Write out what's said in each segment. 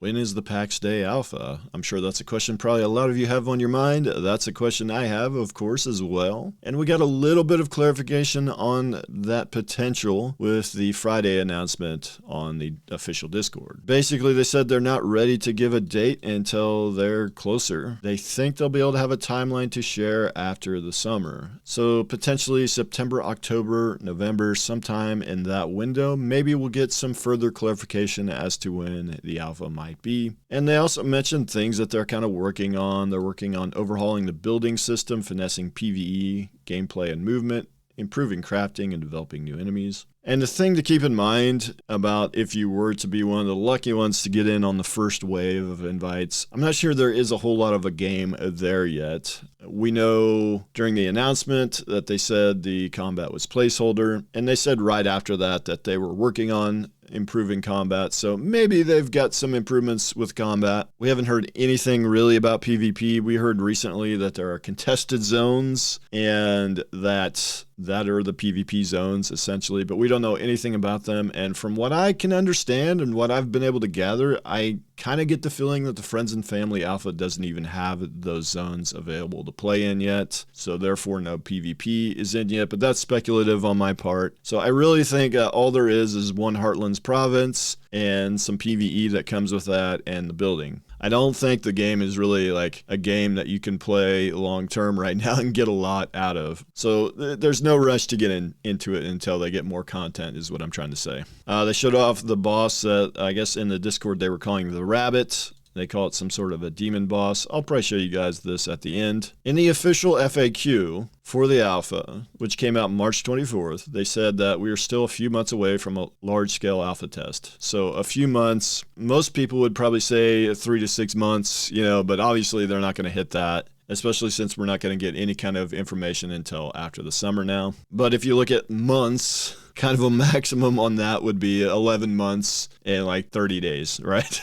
When is the Pax Dei Alpha? I'm sure that's a question probably a lot of you have on your mind. That's a question I have, of course, as well. And we got a little bit of clarification on that potential with the Friday announcement on the official Discord. Basically, they said they're not ready to give a date until they're closer. They think they'll be able to have a timeline to share after the summer. So potentially September, October, November, sometime in that window. Maybe we'll get some further clarification as to when the Alpha might be. And they also mentioned things that they're kind of working on. They're working on overhauling the building system, finessing PvE, gameplay and movement, improving crafting and developing new enemies. And the thing to keep in mind about if you were to be one of the lucky ones to get in on the first wave of invites, I'm not sure there is a whole lot of a game there yet. We know during the announcement that they said the combat was placeholder, and they said right after that that they were working on improving combat, so maybe they've got some improvements with combat. We haven't heard anything really about PvP. We heard recently that there are contested zones and that are the PvP zones essentially, but we don't know anything about them. And from what I can understand and what I've been able to gather, I kind of get the feeling that the Friends and Family Alpha doesn't even have those zones available to play in yet, so therefore no PvP is in yet, but that's speculative on my part. So I really think all there is one Heartlands province and some PvE that comes with that and the building. I don't think the game is really like a game that you can play long term right now and get a lot out of. So there's no rush to get into it until they get more content is what I'm trying to say. They showed off the boss that I guess in the Discord they were calling the Rabbit. They call it some sort of a demon boss. I'll probably show you guys this at the end. In the official FAQ for the alpha, which came out March 24th, they said that we are still a few months away from a large-scale alpha test. So a few months, most people would probably say 3 to 6 months, but obviously they're not going to hit that, especially since we're not going to get any kind of information until after the summer now. But if you look at months, kind of a maximum on that would be 11 months and like 30 days, right?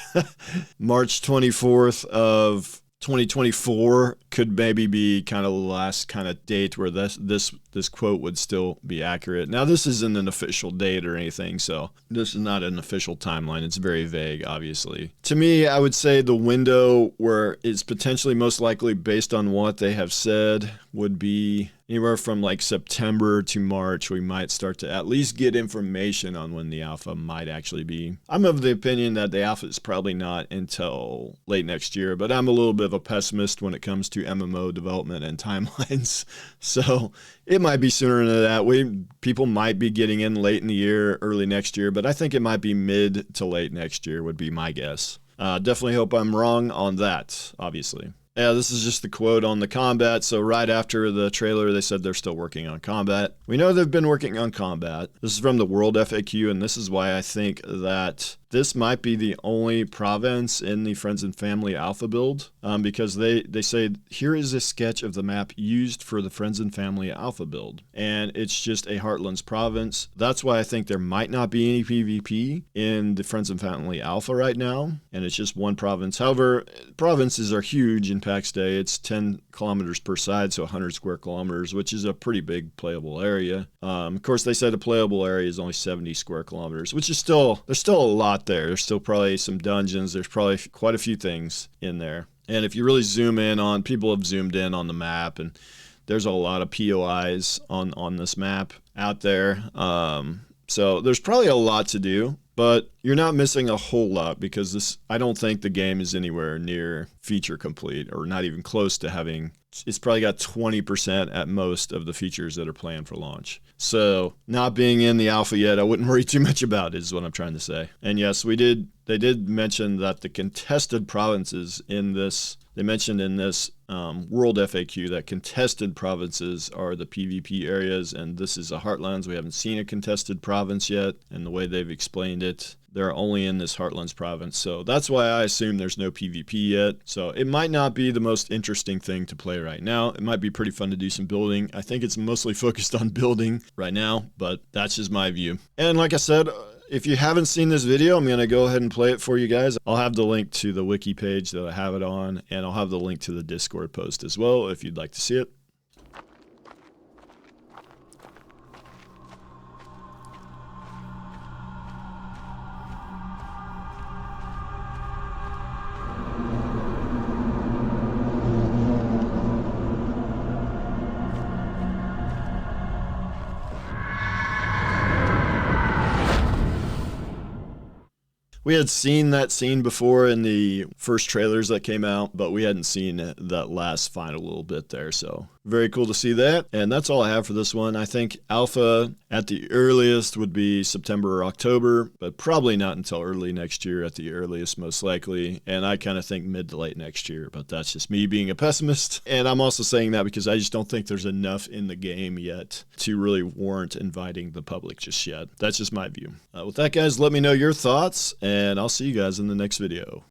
March 24th of 2024 could maybe be kind of the last kind of date where this quote would still be accurate. Now, this isn't an official date or anything, so this is not an official timeline. It's very vague, obviously. To me, I would say the window where it's potentially most likely based on what they have said would be anywhere from like September to March. We might start to at least get information on when the alpha might actually be. I'm of the opinion that the alpha is probably not until late next year, but I'm a little bit of a pessimist when it comes to MMO development and timelines. So it might be sooner than that. People might be getting in late in the year, early next year, but I think it might be mid to late next year would be my guess. Definitely hope I'm wrong on that, obviously. Yeah, this is just the quote on the combat. So right after the trailer, they said they're still working on combat. We know they've been working on combat. This is from the World FAQ, and this is why I think that this might be the only province in the Friends and Family Alpha build, because they say, here is a sketch of the map used for the Friends and Family Alpha build. And it's just a Heartlands province. That's why I think there might not be any PvP in the Friends and Family Alpha right now. And it's just one province. However, provinces are huge in Pax Dei. It's 10 kilometers per side, so 100 square kilometers, which is a pretty big playable area. Of course, they said a playable area is only 70 square kilometers, which is there's still a lot there. There's still probably some dungeons. There's probably quite a few things in there. And if you really zoom in on, people have zoomed in on the map, and there's a lot of POIs on this map out there. So there's probably a lot to do, but you're not missing a whole lot because I don't think the game is anywhere near feature complete, or not even close to having. It's probably got 20% at most of the features that are planned for launch. So not being in the alpha yet, I wouldn't worry too much about it, is what I'm trying to say. And yes, they did mention that the contested provinces in this, they mentioned in this World FAQ that contested provinces are the PvP areas, and this is a Heartlands. We haven't seen a contested province yet, and the way they've explained it, they're only in this Heartlands province. So that's why I assume there's no PvP yet. So it might not be the most interesting thing to play right now. It might be pretty fun to do some building. I think it's mostly focused on building right now, but that's just my view. And like I said, if you haven't seen this video, I'm going to go ahead and play it for you guys. I'll have the link to the wiki page that I have it on, and I'll have the link to the Discord post as well if you'd like to see it. We had seen that scene before in the first trailers that came out, but we hadn't seen that last final little bit there. So very cool to see that. And that's all I have for this one. I think alpha at the earliest would be September or October, but probably not until early next year at the earliest, most likely. And I kind of think mid to late next year, but that's just me being a pessimist. And I'm also saying that because I just don't think there's enough in the game yet to really warrant inviting the public just yet. That's just my view. With that, guys, let me know your thoughts, and I'll see you guys in the next video.